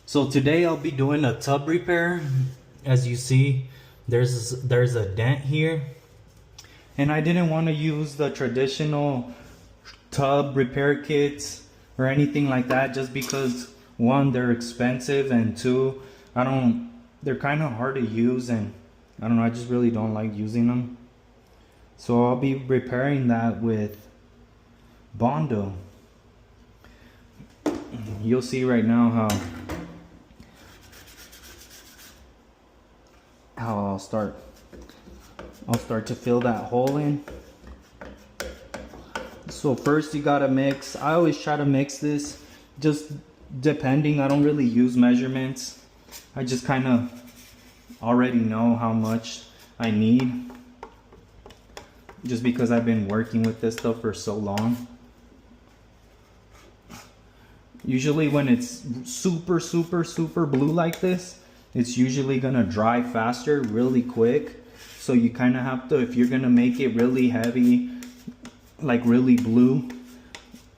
So today I'll be doing a tub repair. As you see, there's a dent here, and I didn't want to use the traditional tub repair kits or anything like that, just because one, they're expensive, and two, they're kind of hard to use, and I don't know, I just really don't like using them. So I'll be repairing that with Bondo. You'll see right now how I'll start to fill that hole in. So first you gotta mix. I always try to mix this, just depending. I don't really use measurements. I just kind of already know how much I need, just because I've been working with this stuff for so long. Usually when it's super blue like this, it's usually gonna dry faster, really quick. So you kind of have to, if you're gonna make it really heavy, like really blue,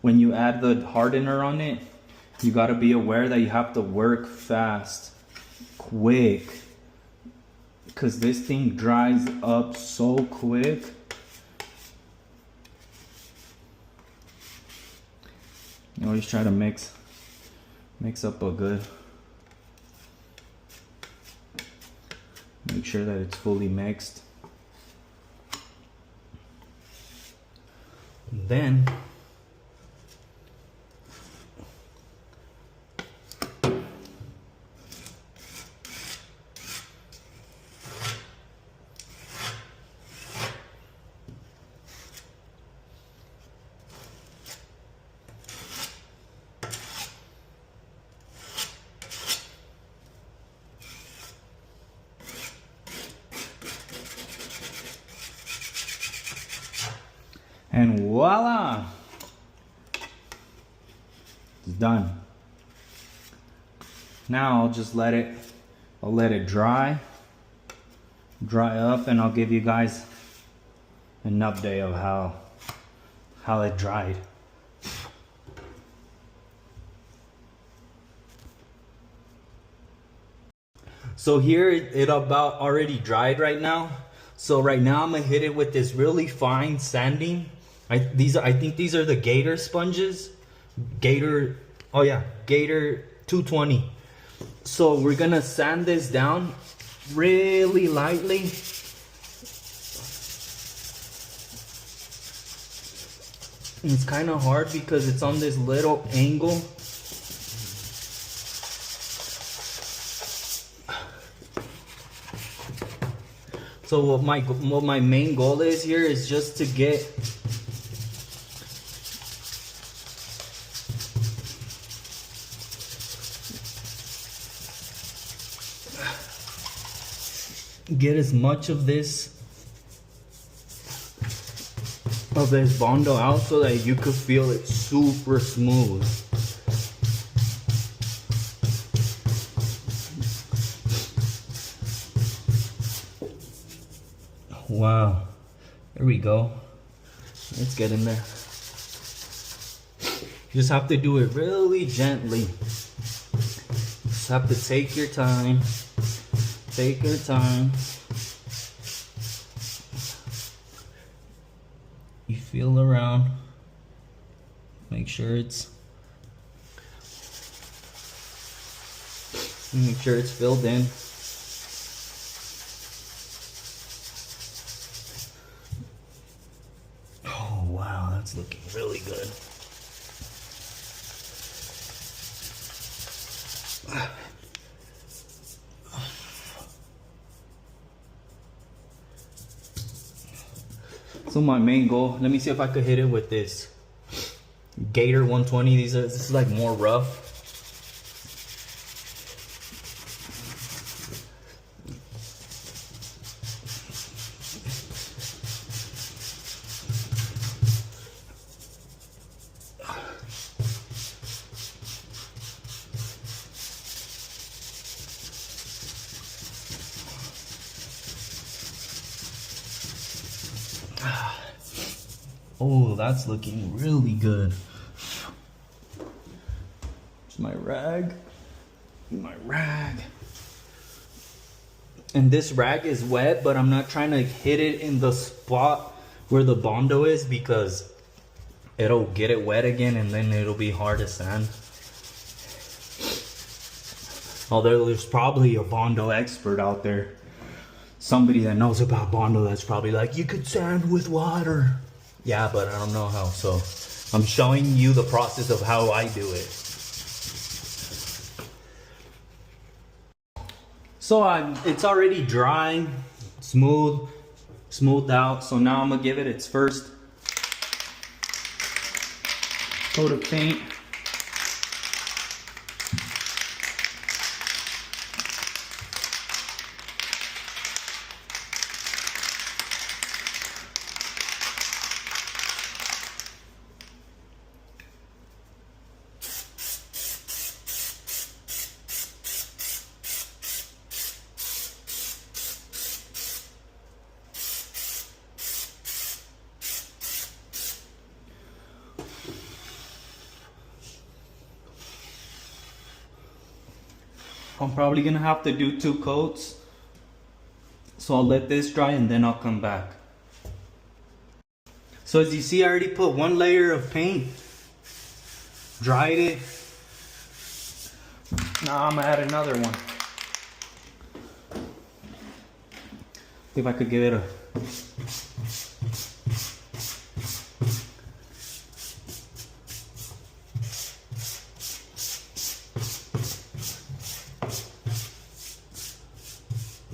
when you add the hardener on it, you gotta be aware that you have to work fast, quick, because this thing dries up so quick. You always try to mix up a good, make sure that it's fully mixed. Then and voila, it's done. Now I'll just let it dry up, and I'll give you guys an update of how it dried. So here it about already dried right now. So right now I'm gonna hit it with this really fine sanding. I think these are the Gator sponges. Gator 220. So we're gonna sand this down really lightly. And it's kind of hard because it's on this little angle. So what my main goal is here is just to get as much of this Bondo out so that you could feel it super smooth. Wow, there we go. Let's get in there. You just have to do it really gently. Just have to take your time. Take your time. You feel around. Make sure it's filled in. Oh wow, that's looking really good. So my main goal, let me see if I could hit it with this Gator 120. This is like more rough. Oh, that's looking really good. Here's my rag. My rag. And this rag is wet, but I'm not trying to hit it in the spot where the Bondo is because it'll get it wet again and then it'll be hard to sand. Although there's probably a Bondo expert out there. Somebody that knows about Bondo that's probably like, you could sand with water. Yeah, but I don't know how, so I'm showing you the process of how I do it. So it's already dry, smoothed out. So now I'm gonna give it its first coat of paint. I'm probably gonna have to do 2 coats. So I'll let this dry and then I'll come back. So as you see, I already put 1 layer of paint. Dried it. Now I'm gonna add another one. See if I could give it a...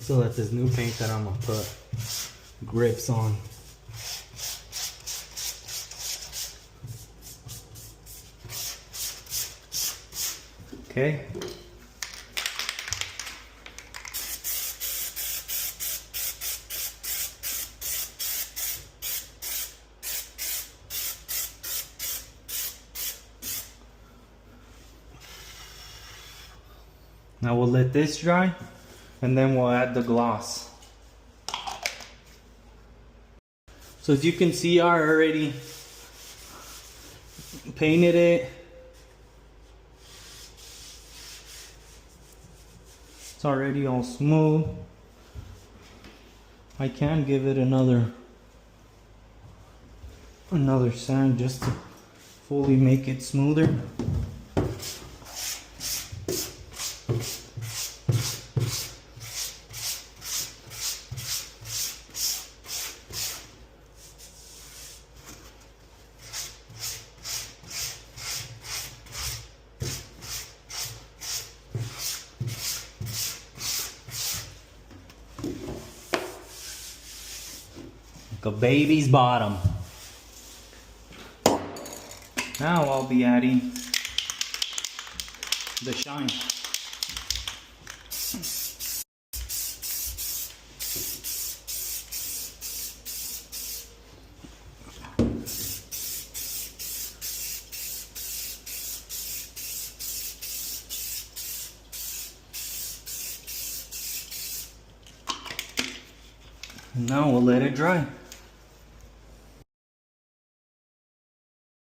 So that this new paint that I'm gonna put grips on. Okay. Now we'll let this dry. And then we'll add the gloss. So as you can see, I already painted it. It's already all smooth. I can give it another sand just to fully make it smoother. A baby's bottom. Now I'll be adding the shine. And now we'll let it dry.